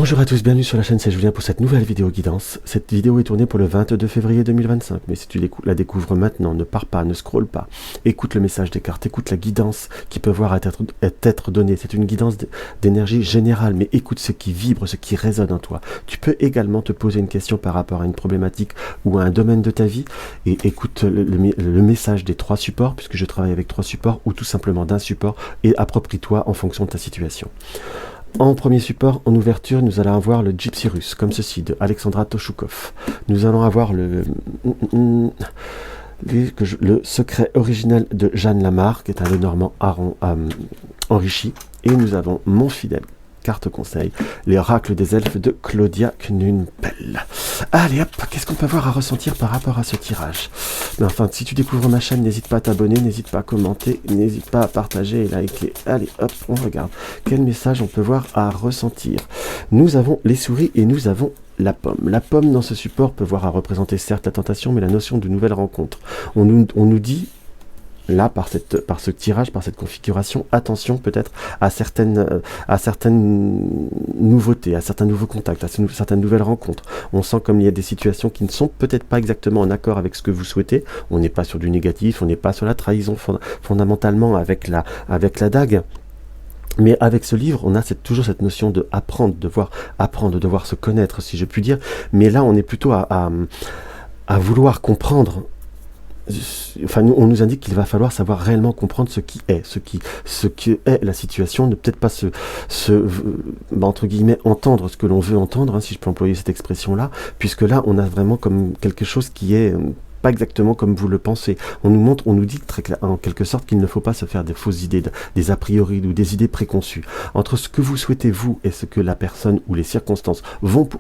Bonjour à tous, bienvenue sur la chaîne, c'est Julien pour cette nouvelle vidéo guidance. Cette vidéo est tournée pour le 22 février 2025, mais si tu la découvres maintenant, ne pars pas, ne scrolle pas, écoute le message des cartes, écoute la guidance qui peut voir être donnée. C'est une guidance d'énergie générale, mais écoute ce qui vibre, ce qui résonne en toi. Tu peux également te poser une question par rapport à une problématique ou à un domaine de ta vie, et écoute le message des 3 supports, puisque je travaille avec 3 supports, ou tout simplement d'un support, et approprie-toi en fonction de ta situation. En premier support, en ouverture, nous allons avoir le Gypsy russe, comme ceci, de Alexandra Toshukov. Nous allons avoir le secret originel de Jeanne Lamarre, qui est un Lenormand enrichi. Et nous avons Mon fidèle, carte conseil, les oracles des elfes de Claudia Knunpel. Allez hop, qu'est-ce qu'on peut avoir à ressentir par rapport à ce tirage? Mais enfin, si tu découvres ma chaîne, n'hésite pas à t'abonner, n'hésite pas à commenter, n'hésite pas à partager et liker. Allez hop, on regarde. Quel message on peut voir à ressentir? Nous avons les souris et nous avons la pomme. La pomme dans ce support peut voir à représenter certes la tentation, mais la notion de nouvelle rencontre. On nous dit là, par ce tirage, par cette configuration, attention peut-être à certaines nouveautés, à certains nouveaux contacts, à certaines nouvelles rencontres. On sent comme il y a des situations qui ne sont peut-être pas exactement en accord avec ce que vous souhaitez. On n'est pas sur du négatif, on n'est pas sur la trahison fondamentalement avec la dague. Mais avec ce livre, on a toujours cette notion de apprendre, de devoir se connaître, si je puis dire. Mais là, on est plutôt à vouloir comprendre. Enfin, on nous indique qu'il va falloir savoir réellement comprendre ce qui est la situation, ne peut-être pas entre guillemets entendre ce que l'on veut entendre, hein, si je peux employer cette expression-là, puisque là, on a vraiment comme quelque chose qui est pas exactement comme vous le pensez. On nous dit très clair, en quelque sorte qu'il ne faut pas se faire des fausses idées, des a priori ou des idées préconçues. Entre ce que vous souhaitez vous et ce que la personne ou les circonstances vont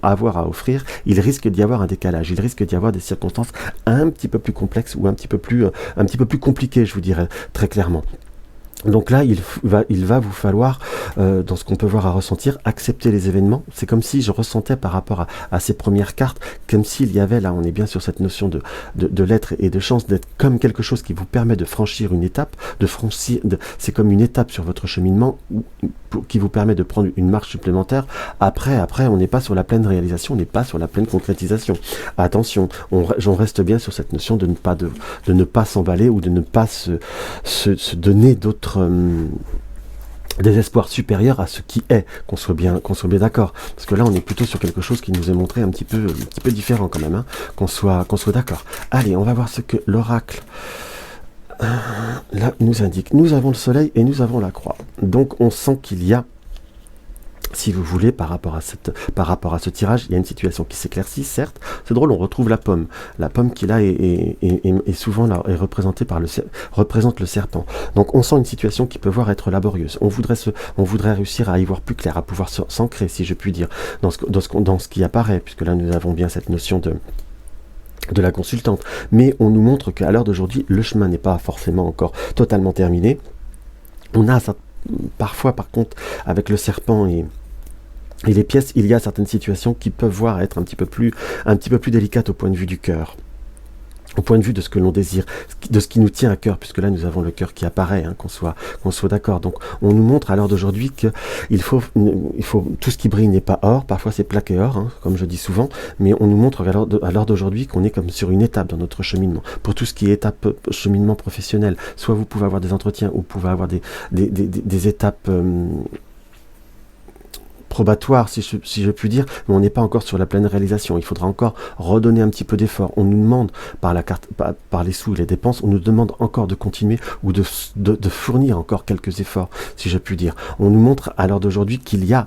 avoir à offrir, il risque d'y avoir un décalage, il risque d'y avoir des circonstances un petit peu plus complexes ou un petit peu plus compliquées, je vous dirais très clairement. Donc là, il va vous falloir, dans ce qu'on peut voir à ressentir, accepter les événements. C'est comme si je ressentais par rapport à ces premières cartes, comme s'il y avait, là on est bien sur cette notion de l'être et de chance, d'être comme quelque chose qui vous permet de franchir une étape, c'est comme une étape sur votre cheminement qui vous permet de prendre une marche supplémentaire. Après, on n'est pas sur la pleine réalisation, on n'est pas sur la pleine concrétisation. Attention, j'en reste bien sur cette notion de ne pas s'emballer ou de ne pas se donner d'autres des espoirs supérieurs à ce qui est, qu'on soit bien d'accord, parce que là on est plutôt sur quelque chose qui nous est montré un petit peu différent quand même, hein, qu'on soit d'accord. Allez, on va voir ce que l'oracle là nous indique. Nous avons le soleil et nous avons la croix, donc on sent qu'il y a, si vous voulez, par rapport à ce tirage, il y a une situation qui s'éclaircit, certes. C'est drôle, on retrouve la pomme qui là est souvent là, est représentée représente le serpent. Donc on sent une situation qui peut voir être laborieuse. On voudrait réussir à y voir plus clair, à pouvoir s'ancrer, si je puis dire, dans ce qui apparaît, puisque là nous avons bien cette notion de la consultante. Mais on nous montre qu'à l'heure d'aujourd'hui, le chemin n'est pas forcément encore totalement terminé. On a parfois, par contre, avec le serpent et les pièces, il y a certaines situations qui peuvent voir être un petit peu plus délicates au point de vue du cœur, au point de vue de ce que l'on désire, de ce qui nous tient à cœur, puisque là nous avons le cœur qui apparaît, hein, qu'on soit d'accord. Donc on nous montre à l'heure d'aujourd'hui que il faut tout ce qui brille n'est pas or, parfois c'est plaqué or, hein, comme je dis souvent, mais on nous montre à l'heure d'aujourd'hui qu'on est comme sur une étape dans notre cheminement. Pour tout ce qui est étape cheminement professionnel, soit vous pouvez avoir des entretiens, ou vous pouvez avoir des étapes probatoire, si je puis dire, mais on n'est pas encore sur la pleine réalisation. Il faudra encore redonner un petit peu d'effort. On nous demande, par les sous et les dépenses, on nous demande encore de continuer ou de fournir encore quelques efforts, si je puis dire. On nous montre à l'heure d'aujourd'hui qu'il y a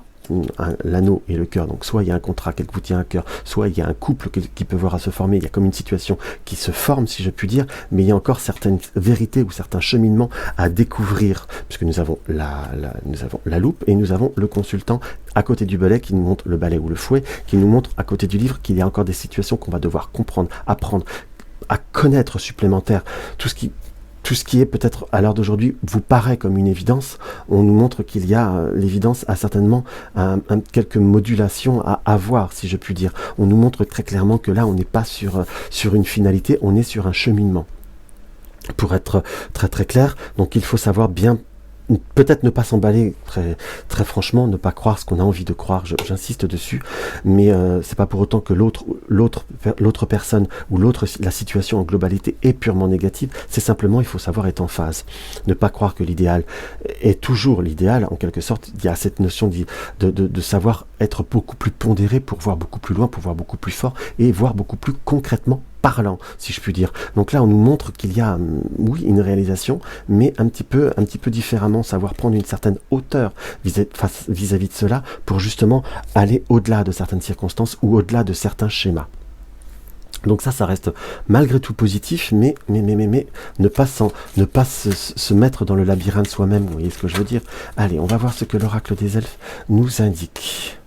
l'anneau et le cœur, donc soit il y a un contrat qui vous tient à cœur, soit il y a un couple qui peut voir à se former, il y a comme une situation qui se forme, si je puis dire, mais il y a encore certaines vérités ou certains cheminements à découvrir, puisque nous avons la loupe et nous avons le consultant à côté du balai qui nous montre le balai ou le fouet, qui nous montre à côté du livre qu'il y a encore des situations qu'on va devoir comprendre, apprendre, à connaître supplémentaire, tout ce qui est peut-être à l'heure d'aujourd'hui vous paraît comme une évidence. On nous montre qu'il y a l'évidence a certainement quelques modulations à avoir, si je puis dire. On nous montre très clairement que là on n'est pas sur une finalité, on est sur un cheminement. Pour être très très clair, donc il faut savoir bien peut-être ne pas s'emballer, très franchement, ne pas croire ce qu'on a envie de croire, j'insiste dessus, mais c'est pas pour autant que l'autre personne ou la situation en globalité est purement négative, c'est simplement, il faut savoir être en phase. Ne pas croire que l'idéal est toujours l'idéal, en quelque sorte, il y a cette notion de savoir être beaucoup plus pondéré pour voir beaucoup plus loin, pour voir beaucoup plus fort, et voir beaucoup plus concrètement parlant, si je puis dire. Donc là, on nous montre qu'il y a, oui, une réalisation, mais un petit peu différemment, savoir prendre une certaine hauteur vis-à-vis de cela, pour justement aller au-delà de certaines circonstances ou au-delà de certains schémas. Donc ça reste malgré tout positif, mais ne pas se mettre dans le labyrinthe soi-même, vous voyez ce que je veux dire. Allez, on va voir ce que l'oracle des elfes nous indique.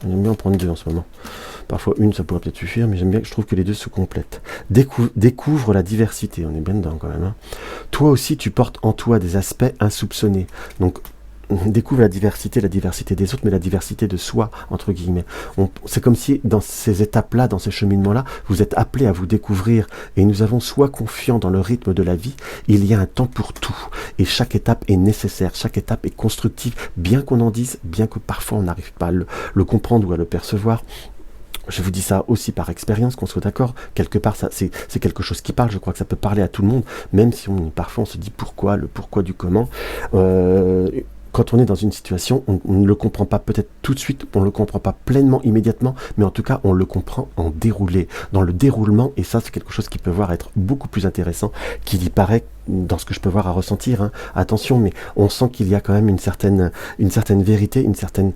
J'aime bien en prendre 2 en ce moment. Parfois une, ça pourrait peut-être suffire, mais j'aime bien, je trouve que les 2 se complètent. Découvre la diversité, on est bien dedans quand même. Hein. Toi aussi, tu portes en toi des aspects insoupçonnés. Donc, découvre la diversité des autres, mais la diversité de soi, entre guillemets. C'est comme si, dans ces étapes-là, dans ces cheminements-là, vous êtes appelés à vous découvrir, et nous avons soit confiant dans le rythme de la vie, il y a un temps pour tout, et chaque étape est nécessaire, chaque étape est constructive, bien qu'on en dise, bien que parfois on n'arrive pas à le comprendre ou à le percevoir. Je vous dis ça aussi par expérience, qu'on soit d'accord. Quelque part, c'est quelque chose qui parle. Je crois que ça peut parler à tout le monde, même si parfois on se dit pourquoi, le pourquoi du comment. Quand on est dans une situation, on ne le comprend pas peut-être tout de suite, on ne le comprend pas pleinement, immédiatement, mais en tout cas, on le comprend en déroulé, dans le déroulement, et ça, c'est quelque chose qui peut voir être beaucoup plus intéressant qu'il y paraît dans ce que je peux voir à ressentir. Hein. Attention, mais on sent qu'il y a quand même une certaine vérité, une certaine...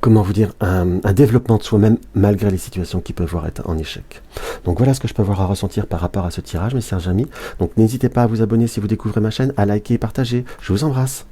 Comment vous dire, un développement de soi-même malgré les situations qui peuvent voir être en échec. Donc voilà ce que je peux avoir à ressentir par rapport à ce tirage, mes chers amis. Donc n'hésitez pas à vous abonner si vous découvrez ma chaîne, à liker et partager. Je vous embrasse.